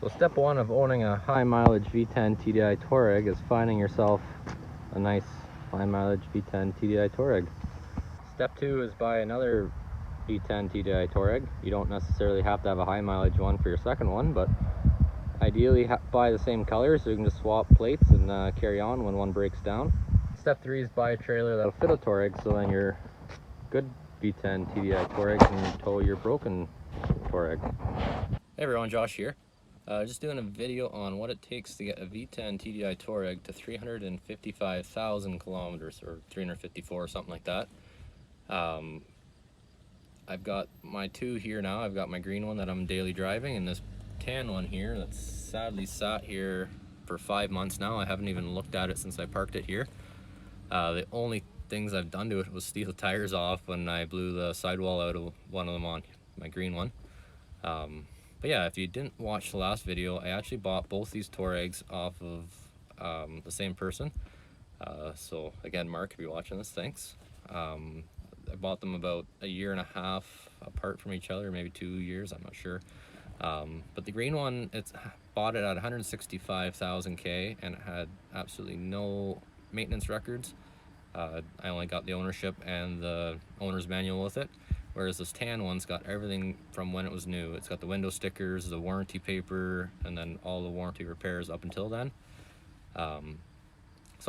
So step one of owning a high mileage V10 TDI Touareg is finding yourself a nice high mileage V10 TDI Touareg. Step two is buy another V10 TDI Touareg. You don't necessarily have to have a high mileage one for your second one, but ideally buy the same color so you can just swap plates and carry on when one breaks down. Step three is buy a trailer that'll fit a Touareg, so then your good V10 TDI Touareg can tow your broken Touareg. Hey everyone, Josh here. Just doing a video on what it takes to get a V10 TDI Touareg to 355,000 kilometers, or 354 or something like that. I've got my two here now. I've got my green one that I'm daily driving, and this tan one here that's sadly sat here for 5 months now. I haven't even looked at it since I parked it here. The only things I've done to it was steal the tires off when I blew the sidewall out of one of them on my green one. But yeah, if you didn't watch the last video, I actually bought both these Touaregs off of the same person. So again, Mark, if you're watching this, thanks. I bought them about a year and a half apart from each other, maybe 2 years, I'm not sure. But the green one, bought it at 165,000 K, and it had absolutely no maintenance records. I only got the ownership and the owner's manual with it. Whereas this tan one's got everything from when it was new. It's got the window stickers, the warranty paper, and then all the warranty repairs up until then. So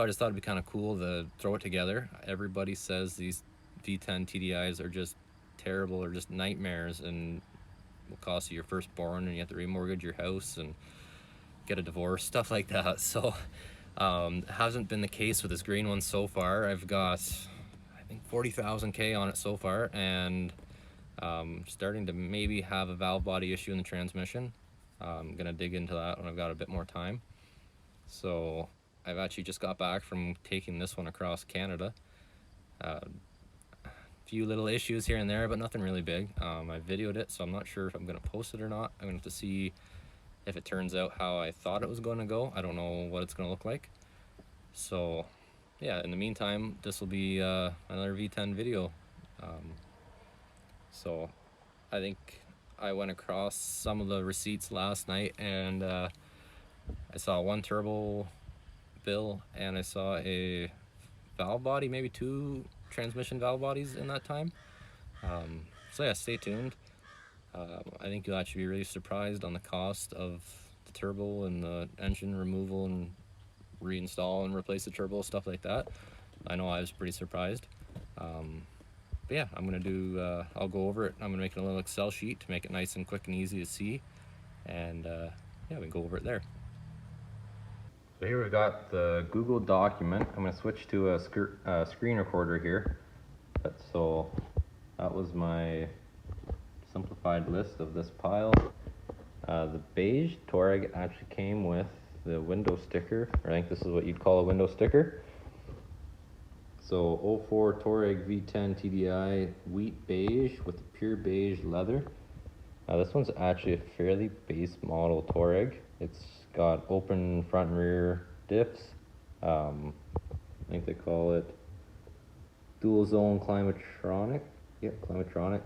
I just thought it'd be kind of cool to throw it together. Everybody says these V10 TDIs are just terrible or just nightmares and will cost you your firstborn, and you have to remortgage your house and get a divorce, stuff like that. So it hasn't been the case with this green one so far. I've got, I think, 40,000 K on it so far, and starting to maybe have a valve body issue in the transmission. I'm gonna dig into that when I've got a bit more time. So I've actually just got back from taking this one across Canada. Few little issues here and there, but nothing really big. I videoed it, so I'm not sure if I'm gonna post it or not. I'm gonna have to see if it turns out how I thought it was going to go. I don't know what it's gonna look like. So yeah, in the meantime, this will be another V10 video. So I think I went across some of the receipts last night, and I saw one turbo bill, and I saw a valve body, maybe 2 transmission valve bodies in that time. So yeah, stay tuned. I think you'll actually be really surprised on the cost of the turbo and the engine removal and reinstall and replace the turbo, stuff like that. I know I was pretty surprised. But yeah, I'm gonna do, I'll go over it. I'm gonna make a little Excel sheet to make it nice and quick and easy to see. And yeah, we can go over it there. So here we've got the Google document. I'm gonna switch to a screen recorder here. So that was my simplified list of this pile. The beige Touareg actually came with the window sticker, or I think this is what you'd call a window sticker. So 04 Touareg V10 TDI wheat beige with pure beige leather. This one's actually a fairly base model Touareg. It's got open front and rear diffs. I think they call it dual zone climatronic. Yep, climatronic.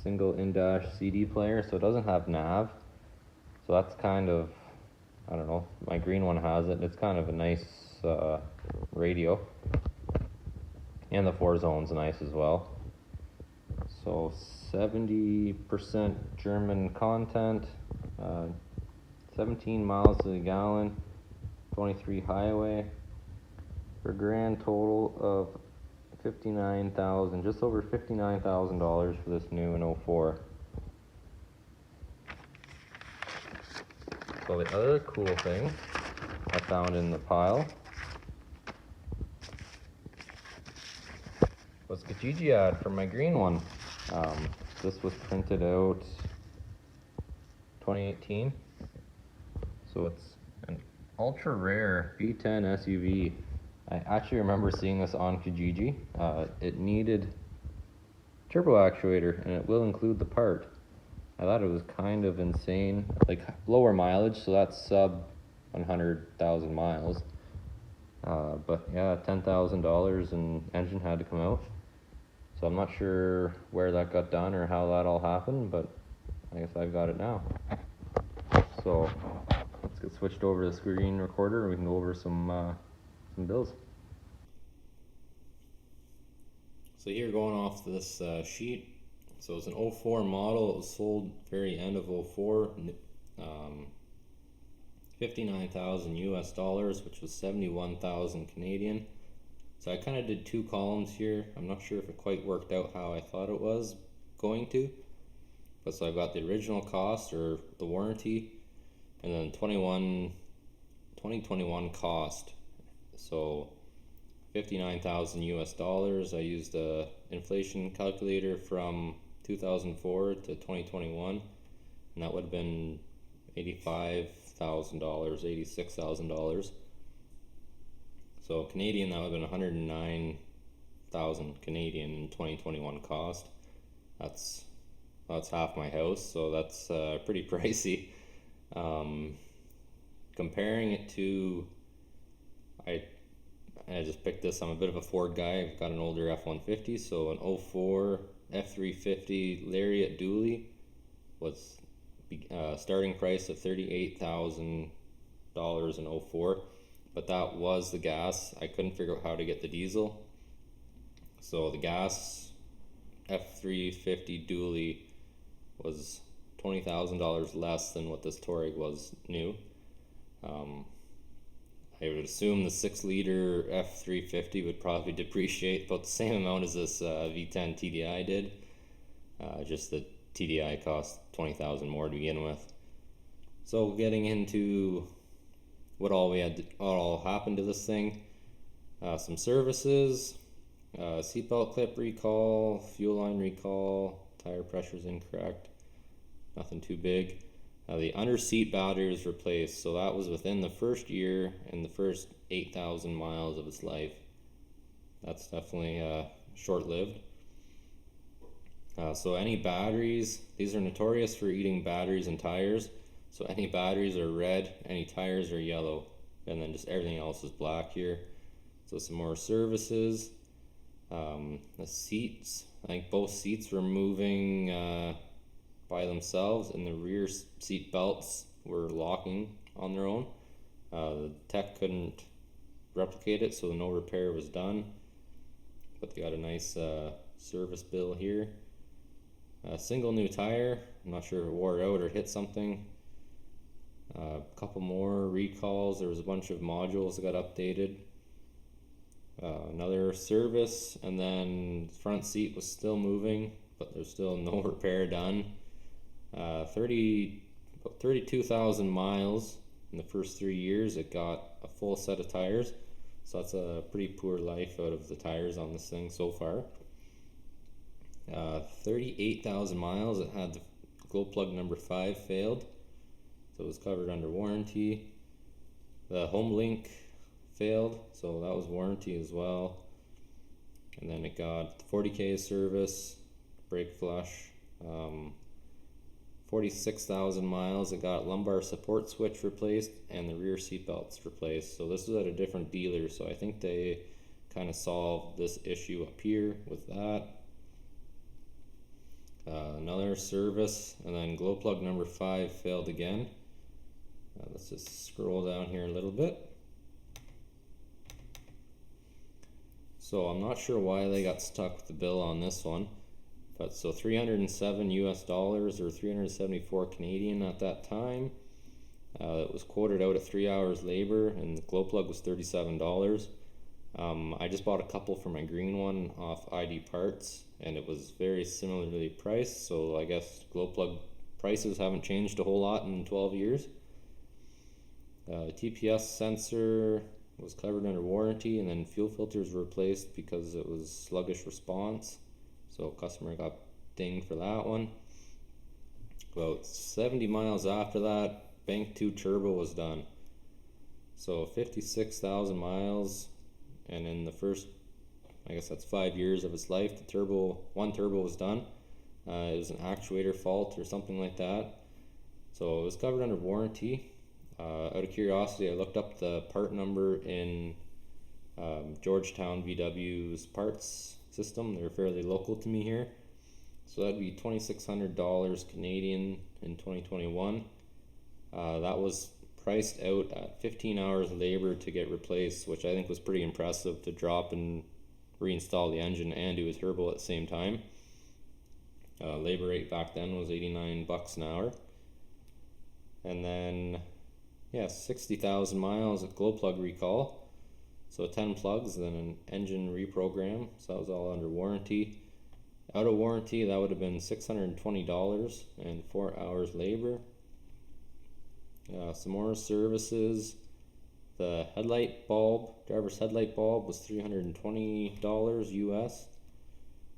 Single in-dash CD player, so it doesn't have nav. So that's kind of, I don't know, my green one has it. It's kind of a nice radio. And the 4-zone's nice as well. So 70% German content, 17 miles to the gallon, 23 highway, for a grand total of $59,000, just over $59,000 for this new in 04. So the other cool thing I found in the pile was Kijiji ad for my green one. This was printed out 2018. So it's an ultra rare V10 SUV. I actually remember seeing this on Kijiji. It needed turbo actuator, and it will include the part. I thought it was kind of insane, like lower mileage, so that's sub 100,000 miles. But yeah, $10,000 and engine had to come out. So I'm not sure where that got done or how that all happened, but I guess I've got it now. So let's get switched over to the screen recorder and we can go over some bills. So here, going off this sheet, so it's an 04 model. It was sold very end of 04, 59,000 US dollars, which was 71,000 Canadian. So I kind of did two columns here. I'm not sure if it quite worked out how I thought it was going to, but so I've got the original cost, or the warranty, and then 2021 cost. So 59,000 US dollars. I used a inflation calculator from 2004 to 2021, and that would have been $85,000, $86,000. So Canadian, that would have been 109,000 Canadian in 2021 cost. That's half my house, so that's pretty pricey. Comparing it to, I just picked this. I'm a bit of a Ford guy. I've got an older F-150, so an 04 F350 Lariat dually was starting price of $38,000 in 04. But that was the gas. I couldn't figure out how to get the diesel. So the gas F350 dually was $20,000 less than what this Touareg was new. I would assume the 6-liter F350 would probably depreciate about the same amount as this V10 TDI did. Just the TDI cost $20,000 more to begin with. So getting into what all happened to this thing, some services, seatbelt clip recall, fuel line recall, tire pressure's incorrect, nothing too big. The under seat battery was replaced, so that was within the first year and the first 8,000 miles of its life. That's definitely short-lived. So any batteries, these are notorious for eating batteries and tires. So any batteries are red, any tires are yellow, and then just everything else is black here. So some more services. The seats, I think both seats were moving by themselves, and the rear seat belts were locking on their own. The tech couldn't replicate it, so no repair was done. But they got a nice service bill here. A single new tire. I'm not sure if it wore out or hit something. A couple more recalls. There was a bunch of modules that got updated. Another service, and then the front seat was still moving, but there's still no repair done. 32,000 miles in the first 3 years. It got a full set of tires, so that's a pretty poor life out of the tires on this thing so far. 38,000 miles. It had the glow plug number 5 failed, so it was covered under warranty. The home link failed, so that was warranty as well. And then it got 40K service, brake flush. 46,000 miles. It got lumbar support switch replaced and the rear seat belts replaced. So this was at a different dealer, so I think they kind of solved this issue up here with that. Another service, and then glow plug number 5 failed again. Let's just scroll down here a little bit. So I'm not sure why they got stuck with the bill on this one, but so 307 US dollars or 374 Canadian at that time. It was quoted out at 3 hours labor, and the glow plug was $37. I just bought a couple for my green one off ID Parts, and it was very similarly priced, so I guess glow plug prices haven't changed a whole lot in 12 years. The TPS sensor was covered under warranty, and then fuel filters were replaced because it was sluggish response, so customer got dinged for that one. About 70 miles after that, Bank 2 turbo was done. So 56,000 miles, and in the first, I guess that's 5 years of its life, the one turbo was done. It was an actuator fault or something like that. So it was covered under warranty. Out of curiosity, I looked up the part number in Georgetown VW's parts system. They're fairly local to me here. So that'd be $2,600 Canadian in 2021. That was priced out at 15 hours labor to get replaced, which I think was pretty impressive to drop and reinstall the engine and do a turbo at the same time. Labor rate back then was $89 an hour. And then, yeah, 60,000 miles of glow plug recall. So 10 plugs, then an engine reprogram. So that was all under warranty. Out of warranty, that would have been $620 and 4 hours labor. Some more services. The headlight bulb, driver's headlight bulb, was $320 US.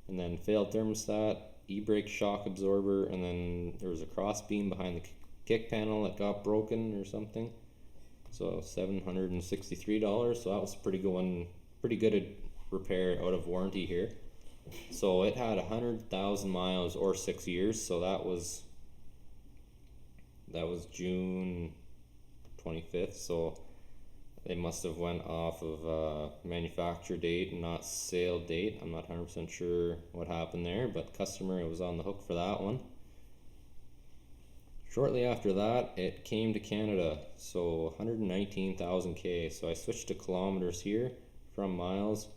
And then failed thermostat, e-brake shock absorber, and then there was a cross beam behind the kick panel that got broken or something. So $763. So that was pretty good repair out of warranty here. So it had 100,000 miles or 6 years. So that was June 25th. So they must have went off of manufacture date and not sale date. I'm not 100% sure what happened there, but customer was on the hook for that one. Shortly after that, it came to Canada, so 119,000 K. So I switched to kilometers here from miles.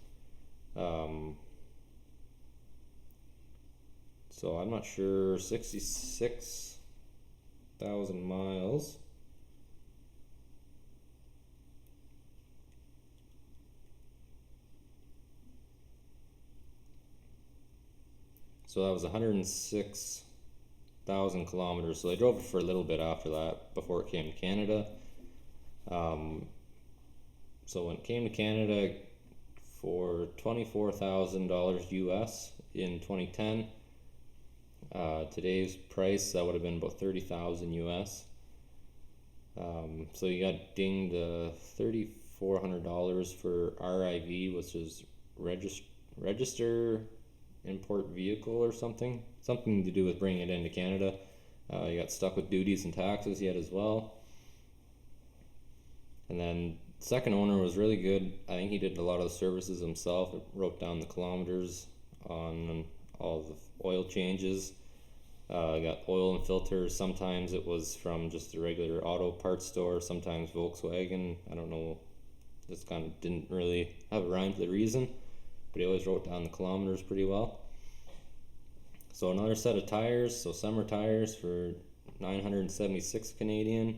So I'm not sure, 66,000 miles. So that was 106,000 kilometers. So they drove it for a little bit after that before it came to Canada. So when it came to Canada for $24,000 US in 2010, today's price, that would have been about 30,000 US. So you got dinged $3,400 for RIV, which is register import vehicle or something to do with bringing it into Canada. You got stuck with duties and taxes yet as well. And then second owner was really good. I think he did a lot of the services himself. It wrote down the kilometers on all the oil changes. Got oil and filters. Sometimes it was from just a regular auto parts store, sometimes Volkswagen. I don't know, this kind of didn't really have a rhyme to the reason, but he always wrote down the kilometers pretty well. So another set of tires, so summer tires for 976 Canadian.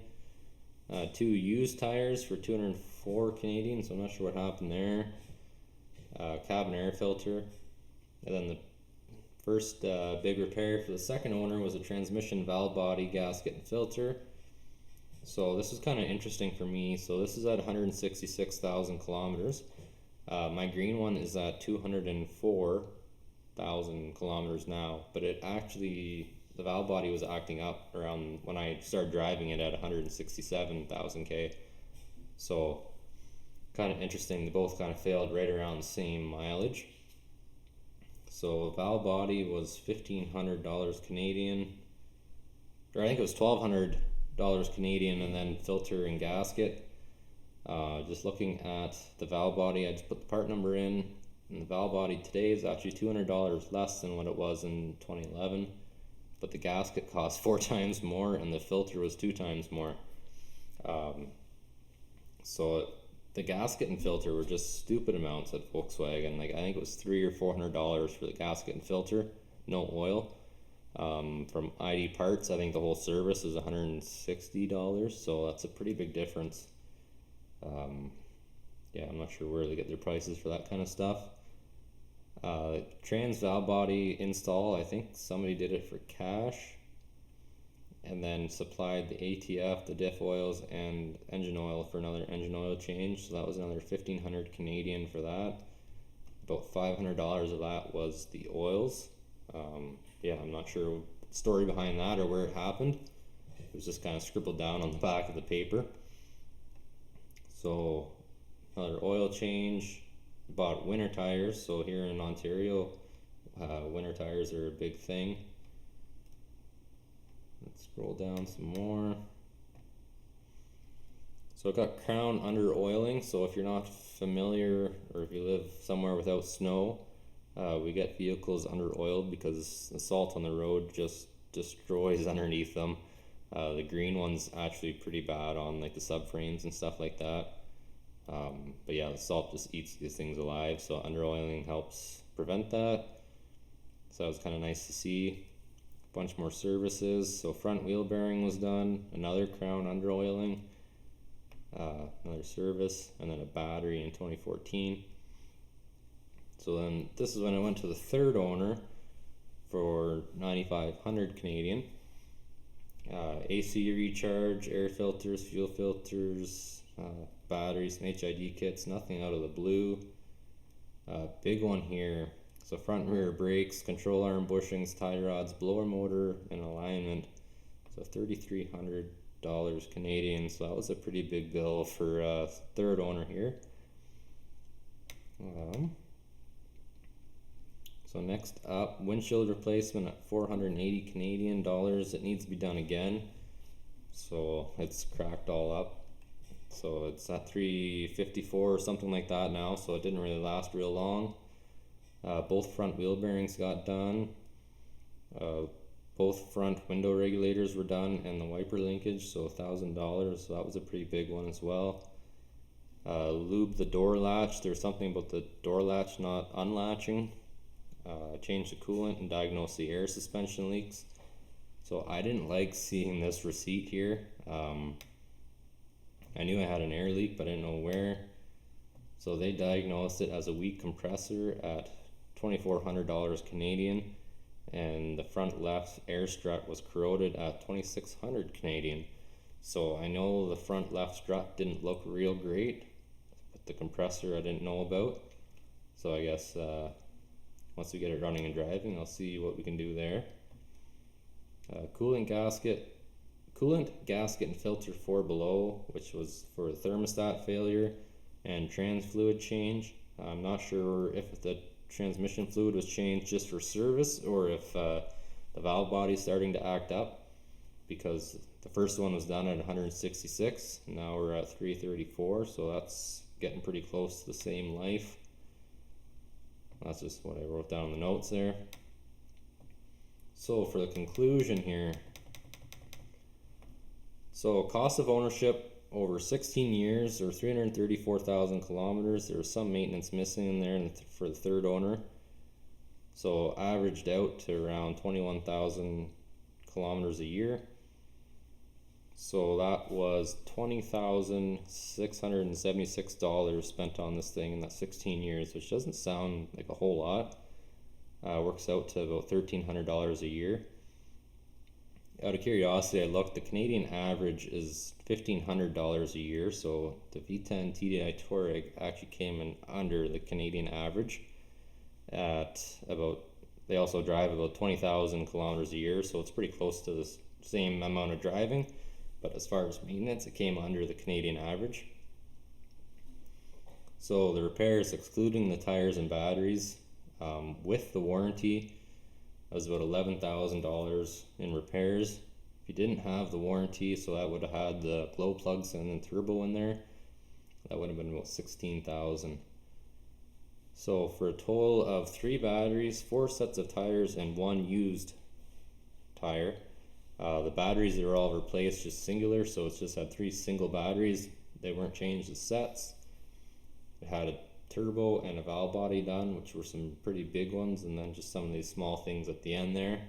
2 used tires for 204 Canadian, so I'm not sure what happened there. Cabin air filter. And then the first big repair for the second owner was a transmission valve body, gasket, and filter. So this is kind of interesting for me. So this is at 166,000 kilometers. My green one is at 204,000 kilometers now, but it actually, the valve body was acting up around when I started driving it at 167,000 K. So kind of interesting, they both kind of failed right around the same mileage. So valve body was $1,500 Canadian, or I think it was $1,200 Canadian, and then filter and gasket. Just looking at the valve body, I just put the part number in, and the valve body today is actually $200 less than what it was in 2011, but the gasket cost 4 times more and the filter was 2 times more. So the gasket and filter were just stupid amounts at Volkswagen. Like I think it was $300 or $400 for the gasket and filter, no oil. From ID Parts, I think the whole service is $160, so that's a pretty big difference. Yeah, I'm not sure where they get their prices for that kind of stuff. Trans valve body install, I think somebody did it for cash, and then supplied the ATF, the diff oils, and engine oil for another engine oil change. So that was another 1,500 Canadian for that. About $500 of that was the oils. Yeah, I'm not sure the story behind that or where it happened. It was just kind of scribbled down on the back of the paper. So another oil change. Bought winter tires. So here in Ontario, winter tires are a big thing. Let's scroll down some more. So I got crown under oiling. So if you're not familiar, or if you live somewhere without snow, We get vehicles under oiled because the salt on the road just destroys underneath them. The green one's actually pretty bad on like the subframes and stuff like that. But yeah, the salt just eats these things alive, so under oiling helps prevent that. So that was kind of nice to see. A bunch more services. So front wheel bearing was done, another crown under oiling, another service, and then a battery in 2014. So then this is when I went to the third owner for 9,500 Canadian. AC recharge, air filters, fuel filters, batteries, and HID kits, nothing out of the blue. Big one here. So front and rear brakes, control arm bushings, tie rods, blower motor, and alignment. So $3,300 Canadian. So that was a pretty big bill for third owner here. So next up, windshield replacement at 480 Canadian dollars. It needs to be done again. So it's cracked all up. So it's at 354 or something like that now, so it didn't really last real long. Both front wheel bearings got done. Both front window regulators were done, and the wiper linkage, so $1,000. So that was a pretty big one as well. Lube the door latch. There's something about the door latch not unlatching. Changed the coolant and diagnosed the air suspension leaks. So I didn't like seeing this receipt here. I knew I had an air leak, but I didn't know where. So they diagnosed it as a weak compressor at $2,400 Canadian, and the front left air strut was corroded at 2,600 Canadian. So I know the front left strut didn't look real great, but the compressor I didn't know about. So I guess once we get it running and driving, I'll see what we can do there. Coolant gasket and filter 4 below, which was for a thermostat failure, and trans fluid change. I'm not sure if the transmission fluid was changed just for service or if the valve body is starting to act up, because the first one was done at 166, now we're at 334, so that's getting pretty close to the same life. That's just what I wrote down in the notes there. So for the conclusion here, so cost of ownership over 16 years or 334,000 kilometers. There was some maintenance missing in there for the third owner. So averaged out to around 21,000 kilometers a year. So that was $20,676 spent on this thing in that 16 years, which doesn't sound like a whole lot. Works out to about $1,300 a year. Out of curiosity, I looked, the Canadian average is $1,500 a year, so the V10 TDI Touareg actually came in under the Canadian average at about, they also drive about 20,000 kilometers a year, so it's pretty close to the same amount of driving, but as far as maintenance, it came under the Canadian average. So the repairs, excluding the tires and batteries, with the warranty, that was about $11,000 in repairs. If you didn't have the warranty, so that would have had the glow plugs and then turbo in there, that would have been about $16,000. So for a total of 3 batteries, 4 sets of tires, and 1 used tire. The batteries are all replaced, just singular, so it's just had 3 single batteries. They weren't changed as sets. It had a turbo and a valve body done, which were some pretty big ones, and then just some of these small things at the end there.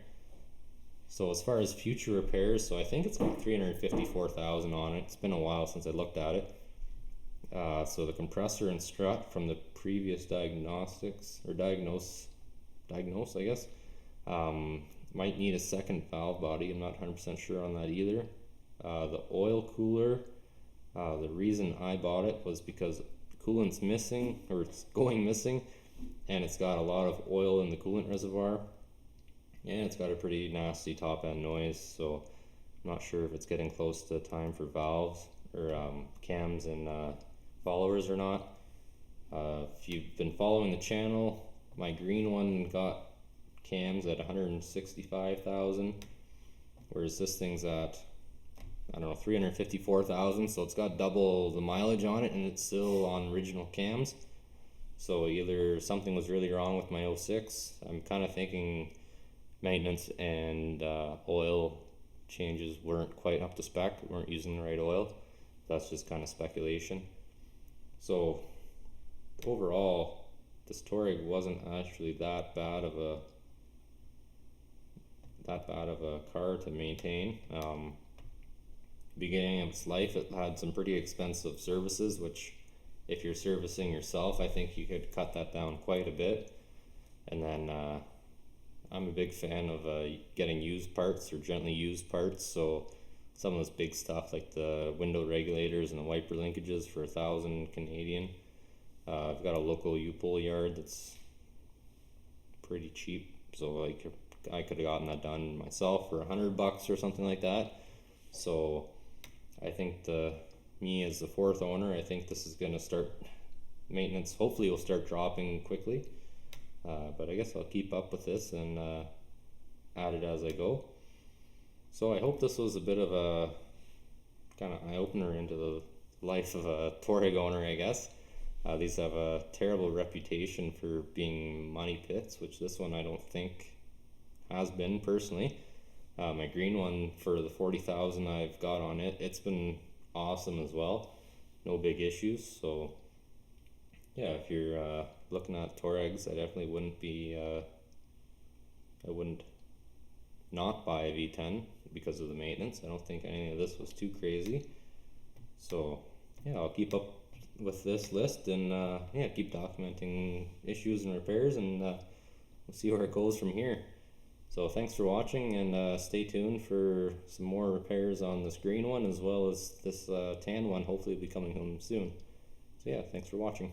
So as far as future repairs, so I think it's about $354,000 on it. It's been a while since I looked at it. So the compressor and strut from the previous diagnose, I guess, might need a second valve body. I'm not 100% sure on that either. The oil cooler, the reason I bought it was because coolant's missing, or it's going missing, and it's got a lot of oil in the coolant reservoir, and it's got a pretty nasty top end noise, so I'm not sure if it's getting close to time for valves or cams and followers or not. If you've been following the channel, my green one got cams at 165,000, whereas this thing's at, I don't know, 354,000, so it's got double the mileage on it, and it's still on original cams. So either something was really wrong with my 06. I'm kind of thinking maintenance and oil changes weren't quite up to spec, weren't using the right oil. That's just kind of speculation. So overall, this Touareg wasn't actually that bad of a car to maintain. Beginning of its life, it had some pretty expensive services, which if you're servicing yourself, I think you could cut that down quite a bit. And then I'm a big fan of getting used parts or gently used parts. So some of this big stuff like the window regulators and the wiper linkages for 1,000 Canadian. I've got a local U-pull yard that's pretty cheap, so like I could have gotten that done myself for $100 or something like that. So I think me as the fourth owner, I think this is going to start maintenance. Hopefully, will start dropping quickly. But I guess I'll keep up with this and add it as I go. So I hope this was a bit of a kind of eye opener into the life of a Touareg owner, I guess. These have a terrible reputation for being money pits, which this one I don't think has been personally. My green one for the 40,000 I've got on it, it's been awesome as well. No big issues. So yeah, if you're looking at Touaregs, I definitely wouldn't be I wouldn't not buy a V10 because of the maintenance. I don't think any of this was too crazy. So yeah, I'll keep up with this list and yeah, keep documenting issues and repairs, and we'll see where it goes from here. So thanks for watching, and stay tuned for some more repairs on this green one as well as this tan one. Hopefully will be coming home soon. So yeah, thanks for watching.